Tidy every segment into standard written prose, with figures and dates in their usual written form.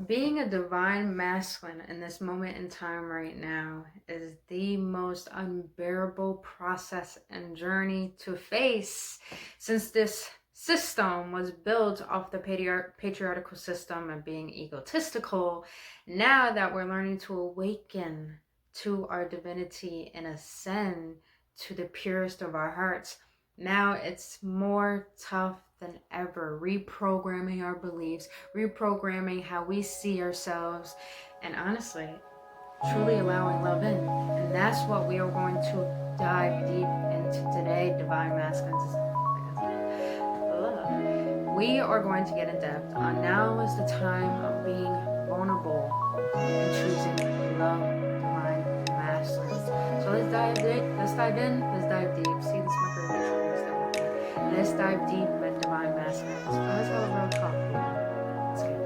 Being a divine masculine in this moment in time right now is the most unbearable process and journey to face, since this system was built off the patriarchal system and being egotistical. Now that we're learning to awaken to our divinity and ascend to the purest of our hearts, now it's more tough than ever, reprogramming our beliefs, reprogramming how we see ourselves, and honestly, truly allowing love in. And that's what we are going to dive deep into today, Divine Masculines. Love. We are going to get in depth on now is the time of being vulnerable and choosing love, divine masculines. So let's dive in. Let's dive in. Let's dive deep. See this Mercury retrograde that we're in. Let's dive deep with divine masculines. Let's have a real talk. Let's get it.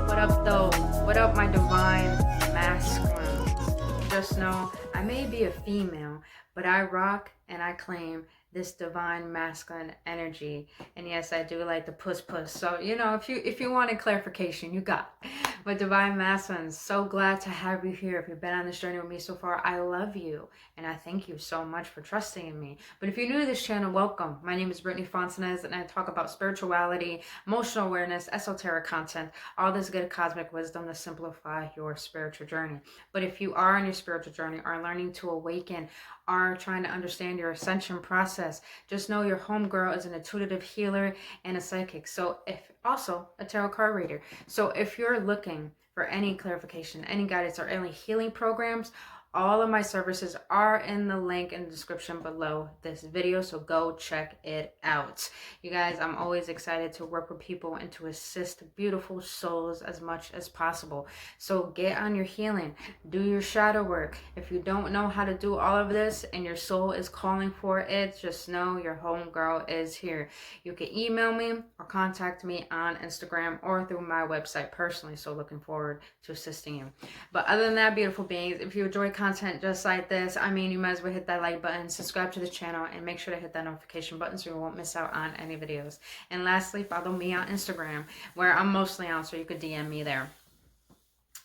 What up, though? What up, my divine masculines? Just know I may be a female, but I rock and I claim this divine masculine energy. And yes, I do like the puss. So if you wanted clarification, you got it. But divine masculines, so glad to have you here. If you've been on this journey with me so far, I love you and I thank you so much for trusting in me. But if you're new to this channel, welcome. My name is Brittny Fontanez and I talk about spirituality, emotional awareness, esoteric content, all this good cosmic wisdom to simplify your spiritual journey. But if you are on your spiritual journey, are learning to awaken, are trying to understand your ascension process, just know your homegirl is an intuitive healer and a psychic. So if also a tarot card reader. So if you're looking for any clarification, any guidance, or any healing programs, all of my services are in the link in the description below this video, so go check it out. You guys, I'm always excited to work with people and to assist beautiful souls as much as possible. So get on your healing, do your shadow work. If you don't know how to do all of this and your soul is calling for it, just know your homegirl is here. You can email me or contact me on Instagram or through my website personally, so looking forward to assisting you. But other than that, beautiful beings, if you enjoy content just like this, you might as well hit that like button, subscribe to the channel, and make sure to hit that notification button so you won't miss out on any videos. And lastly, follow me on Instagram, where I'm mostly on, so you could DM me there.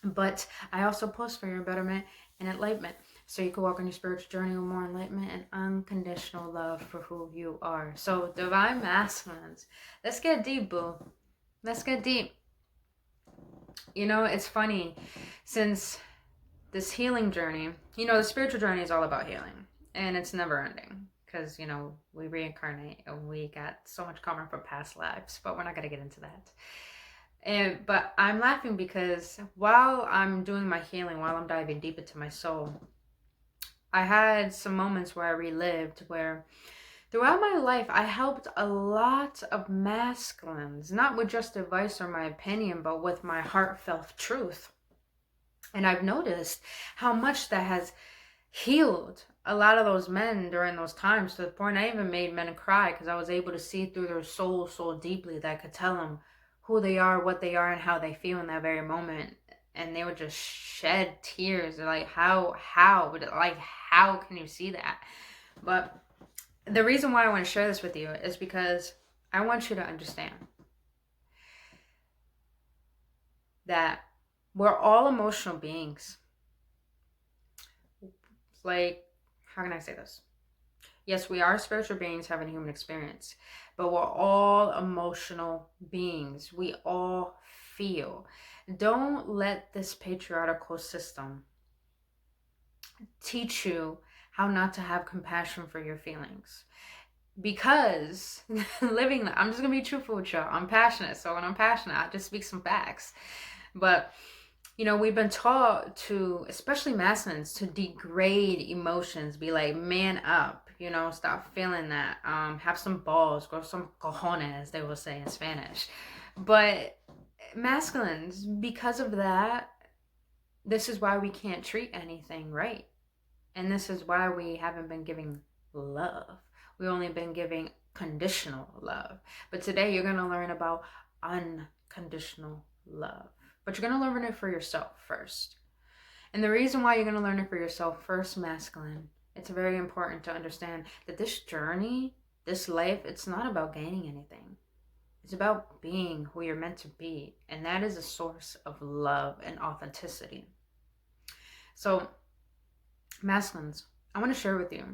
But I also post for your betterment and enlightenment, so you can walk on your spiritual journey with more enlightenment and unconditional love for who you are. So, divine masculines, let's get deep, boo. Let's get deep. It's funny, since this healing journey, the spiritual journey is all about healing, and it's never ending, because we reincarnate and we got so much karma from past lives, but we're not going to get into that. But I'm laughing because while I'm doing my healing, while I'm diving deep into my soul, I had some moments where I relived, where throughout my life, I helped a lot of masculines, not with just advice or my opinion, but with my heartfelt truth. And I've noticed how much that has healed a lot of those men during those times, to the point I even made men cry, because I was able to see through their souls so deeply that I could tell them who they are, what they are, and how they feel in that very moment. And they would just shed tears. They're like, how can you see that? But the reason why I want to share this with you is because I want you to understand that we're all emotional beings. Like, how can I say this? Yes, we are spiritual beings having a human experience, but we're all emotional beings. We all feel. Don't let this patriarchal system teach you how not to have compassion for your feelings. Because I'm just gonna be truthful with y'all. I'm passionate, so when I'm passionate, I just speak some facts. But we've been taught to, especially masculines, to degrade emotions, be like, man up, stop feeling that, have some balls, grow some cojones, they will say in Spanish. But masculines, because of that, this is why we can't treat anything right. And this is why we haven't been giving love. We've only been giving conditional love. But today you're going to learn about unconditional love. But you're going to learn it for yourself first. And the reason why you're going to learn it for yourself first, masculine, It's very important to understand that this journey, this life, it's not about gaining anything. It's about being who you're meant to be. And that is a source of love and authenticity. So, masculines, I want to share with you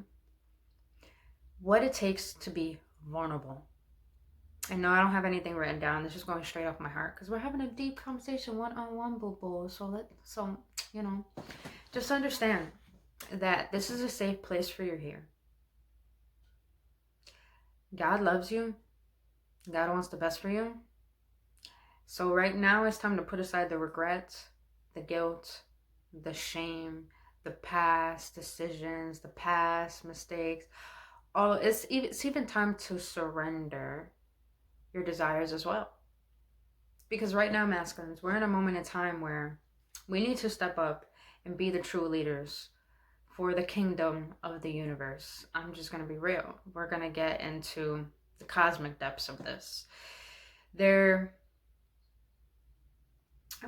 what it takes to be vulnerable. And no, I don't have anything written down. This is going straight off my heart because we're having a deep conversation one-on-one, boo-boo. So, just understand that this is a safe place for you here. God loves you. God wants the best for you. So right now it's time to put aside the regrets, the guilt, the shame, the past decisions, the past mistakes. It's even time to surrender your desires as well. Because right now, masculines, we're in a moment in time where we need to step up and be the true leaders for the kingdom of the universe. I'm just going to be real. We're going to get into the cosmic depths of this.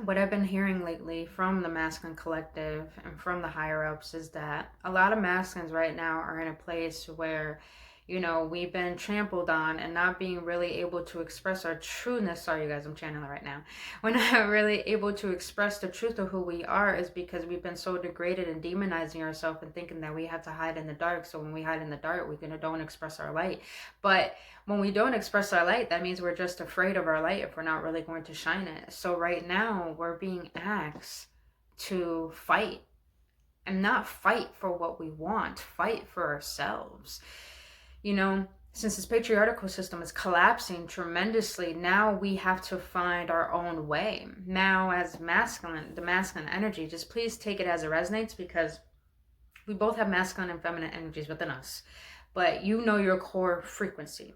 What I've been hearing lately from the masculine collective and from the higher ups is that a lot of masculines right now are in a place where, we've been trampled on and not being really able to express our trueness. Sorry, you guys, I'm channeling right now. We're not really able to express the truth of who we are is because we've been so degraded and demonizing ourselves and thinking that we have to hide in the dark. So when we hide in the dark, we don't express our light. But when we don't express our light, that means we're just afraid of our light if we're not really going to shine it. So right now, we're being asked to fight. And not fight for what we want, fight for ourselves. Since this patriarchal system is collapsing tremendously, now we have to find our own way. Now, as the masculine energy, just please take it as it resonates, because we both have masculine and feminine energies within us. But your core frequency,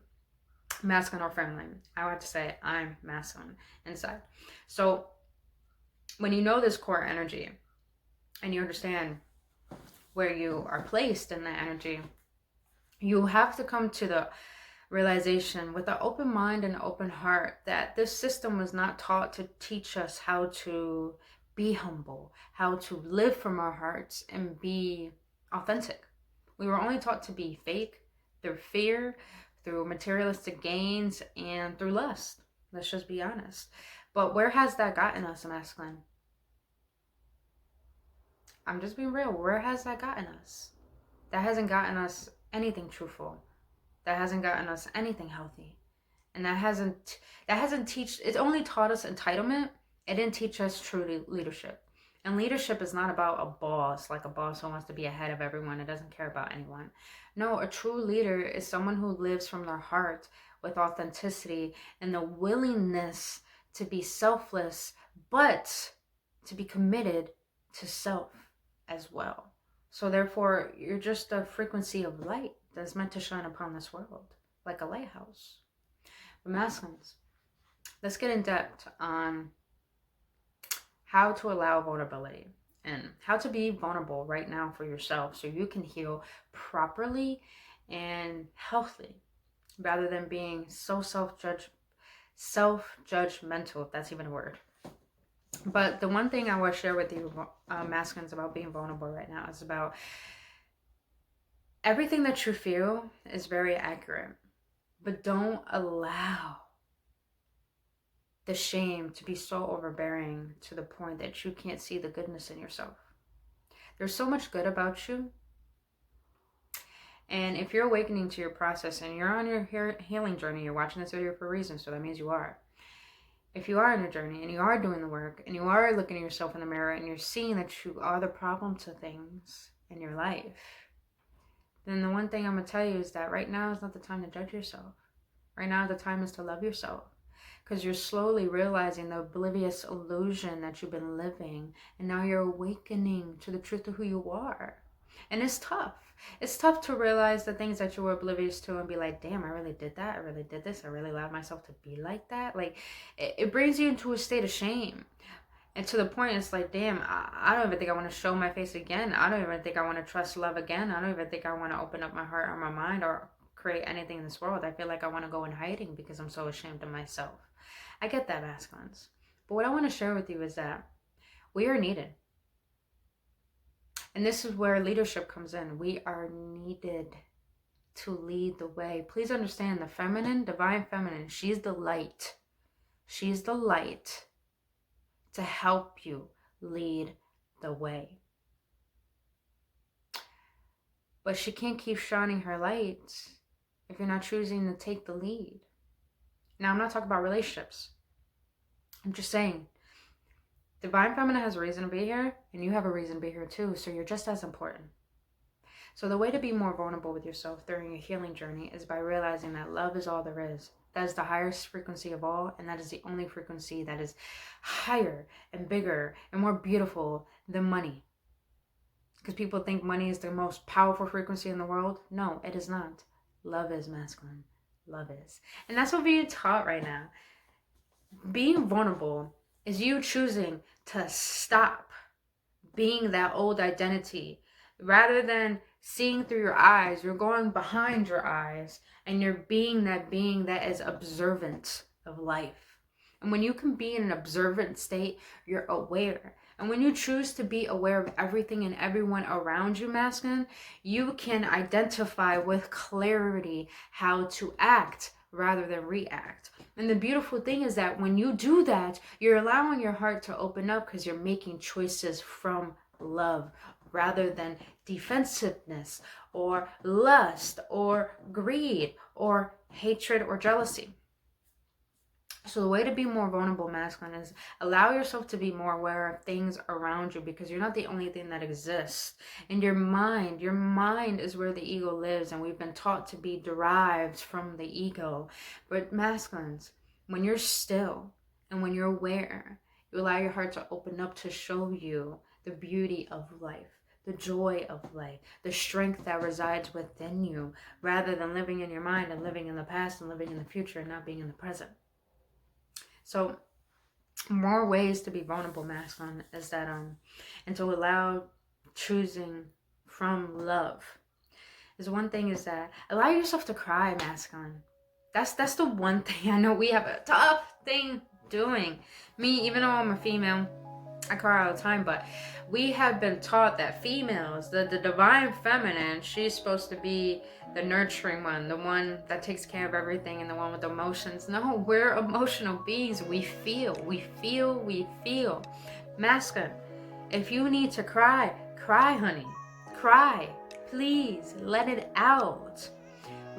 masculine or feminine. I have to say I'm masculine inside. So when you know this core energy and you understand where you are placed in that energy, you have to come to the realization with an open mind and open heart that this system was not taught to teach us how to be humble, how to live from our hearts and be authentic. We were only taught to be fake through fear, through materialistic gains, and through lust. Let's just be honest. But where has that gotten us, masculine? I'm just being real. Where has that gotten us? That hasn't gotten us anything truthful. That hasn't gotten us anything healthy. And that hasn't it only taught us entitlement. It didn't teach us true leadership. And leadership is not about a boss, like a boss who wants to be ahead of everyone and doesn't care about anyone. No, a true leader is someone who lives from their heart with authenticity and the willingness to be selfless, but to be committed to self as well. So therefore, you're just a frequency of light that's meant to shine upon this world, like a lighthouse. But masculines, let's get in depth on how to allow vulnerability and how to be vulnerable right now for yourself so you can heal properly and healthily, rather than being so self-judgmental, if that's even a word. But the one thing I want to share with you, masculines, about being vulnerable right now is about everything that you feel is very accurate, but don't allow the shame to be so overbearing to the point that you can't see the goodness in yourself. There's so much good about you. And if you're awakening to your process and you're on your healing journey, you're watching this video for a reason, so that means you are. If you are in a journey and you are doing the work and you are looking at yourself in the mirror and you're seeing that you are the problem to things in your life, then the one thing I'm going to tell you is that right now is not the time to judge yourself. Right now, the time is to love yourself, because you're slowly realizing the oblivious illusion that you've been living, and now you're awakening to the truth of who you are. And it's tough. It's tough to realize the things that you were oblivious to and be like, damn, I really did that. I really did this. I really allowed myself to be like that. Like, it brings you into a state of shame. And to the point, it's like, damn, I don't even think I want to show my face again. I don't even think I want to trust love again. I don't even think I want to open up my heart or my mind or create anything in this world. I feel like I want to go in hiding because I'm so ashamed of myself. I get that, masculines. But what I want to share with you is that we are needed. And this is where leadership comes in. We are needed to lead the way. Please understand, the feminine, divine feminine, she's the light. She's the light to help you lead the way. But she can't keep shining her light if you're not choosing to take the lead. Now, I'm not talking about relationships. I'm just saying, divine feminine has a reason to be here, and you have a reason to be here too, so you're just as important. So the way to be more vulnerable with yourself during your healing journey is by realizing that love is all there is. That is the highest frequency of all, and that is the only frequency that is higher and bigger and more beautiful than money. Because people think money is the most powerful frequency in the world. No, it is not. Love is masculine. Love is. And that's what we're being taught right now. Being vulnerable is you choosing to stop being that old identity. Rather than seeing through your eyes, you're going behind your eyes and you're being that being that is observant of life. And when you can be in an observant state, you're aware. And when you choose to be aware of everything and everyone around you, masculine, you can identify with clarity how to act rather than react. And the beautiful thing is that when you do that, you're allowing your heart to open up because you're making choices from love rather than defensiveness or lust or greed or hatred or jealousy. So the way to be more vulnerable, masculine, is allow yourself to be more aware of things around you, because you're not the only thing that exists. And your mind is where the ego lives, and we've been taught to be derived from the ego. But masculines, when you're still and when you're aware, you allow your heart to open up to show you the beauty of life, the joy of life, the strength that resides within you, rather than living in your mind and living in the past and living in the future and not being in the present. So more ways to be vulnerable, masculine, is that and to allow choosing from love. Is one thing is that allow yourself to cry, masculine. That's the one thing I know we have a tough thing doing. Me, even though I'm a female, I cry all the time, but we have been taught that females, the divine feminine, she's supposed to be the nurturing one, the one that takes care of everything, and the one with emotions. No, we're emotional beings. We feel. Masculine, if you need to cry, cry, honey. Cry. Please, let it out.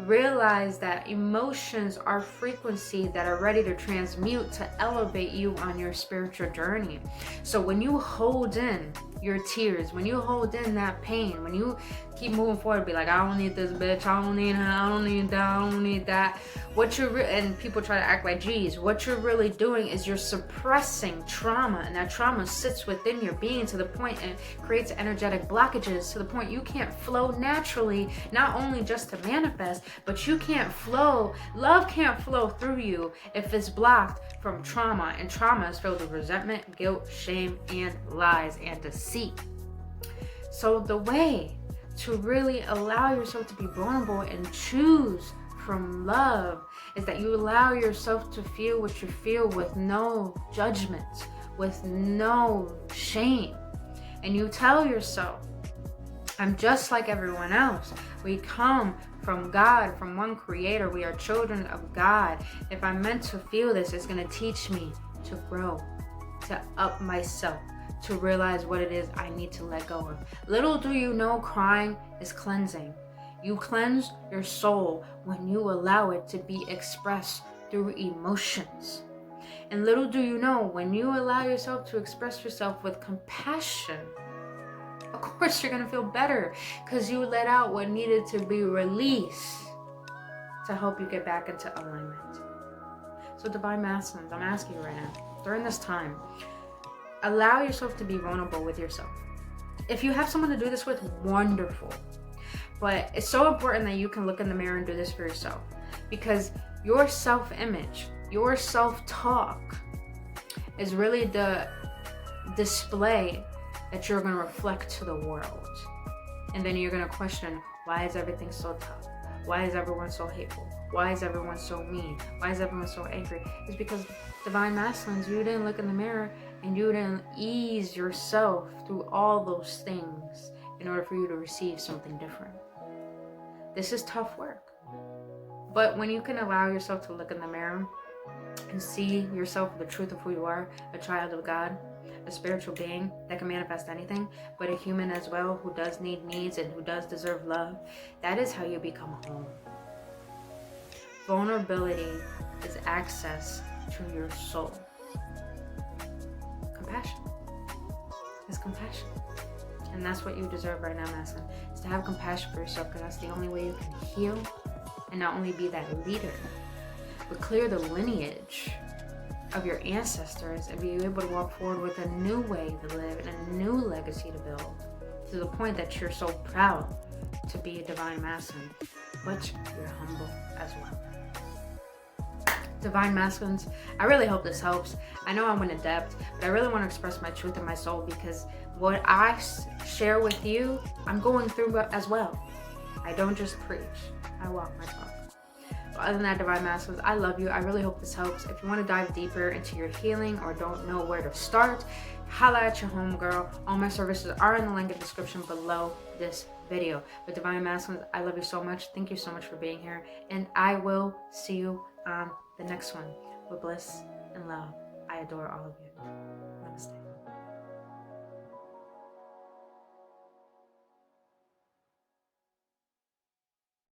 Realize that emotions are frequency that are ready to transmute to elevate you on your spiritual journey. So when you hold in your tears, when you hold in that pain, when you keep moving forward, be like, I don't need this bitch, I don't need her, I don't need that, I don't need that. And people try to act like, geez, what you're really doing is you're suppressing trauma, and that trauma sits within your being to the point and creates energetic blockages to the point you can't flow naturally, not only just to manifest, but you can't flow. Love can't flow through you if it's blocked from trauma, and trauma is filled with resentment, guilt, shame, and lies and deceit. So the way to really allow yourself to be vulnerable and choose from love is that you allow yourself to feel what you feel with no judgment, with no shame. And you tell yourself, I'm just like everyone else. We come from God, from one creator. We are children of God. If I'm meant to feel this, it's going to teach me to grow, to up myself, to realize what it is I need to let go of. Little do you know, crying is cleansing. You cleanse your soul when you allow it to be expressed through emotions. And little do you know, when you allow yourself to express yourself with compassion, of course you're going to feel better, because you let out what needed to be released to help you get back into alignment. So divine masculines, I'm asking you right now, during this time, allow yourself to be vulnerable with yourself. If you have someone to do this with, wonderful. But it's so important that you can look in the mirror and do this for yourself, because your self-image, your self-talk is really the display that you're going to reflect to the world. And then you're going to question, why is everything so tough? Why is everyone so hateful? Why is everyone so mean? Why is everyone so angry? It's because divine masculines, you didn't look in the mirror and you didn't ease yourself through all those things. in order for you to receive something different. This is tough work. But when you can allow yourself to look in the mirror and see yourself for the truth of who you are, a child of God, a spiritual being that can manifest anything, but a human as well who does need needs and who does deserve love, that is how you become home. Vulnerability is access to your soul. Compassion is compassion. And that's what you deserve right now, Masculine, is to have compassion for yourself, because that's the only way you can heal and not only be that leader, but clear the lineage of your ancestors and be able to walk forward with a new way to live and a new legacy to build, to the point that you're so proud to be a divine masculine, but you're humble as well. Divine masculines, I really hope this helps. I know I went in depth, but I really want to express my truth in my soul, because what I share with you, I'm going through as well. I don't just preach, I walk my talk. Other than that, divine masculines, I love you. I really hope this helps. If you want to dive deeper into your healing or don't know where to start, holla at your homegirl. All my services are in the link in the description below this video. But divine masculines, I love you so much. Thank you so much for being here, and I will see you on the next one with bliss and love. I adore all of you.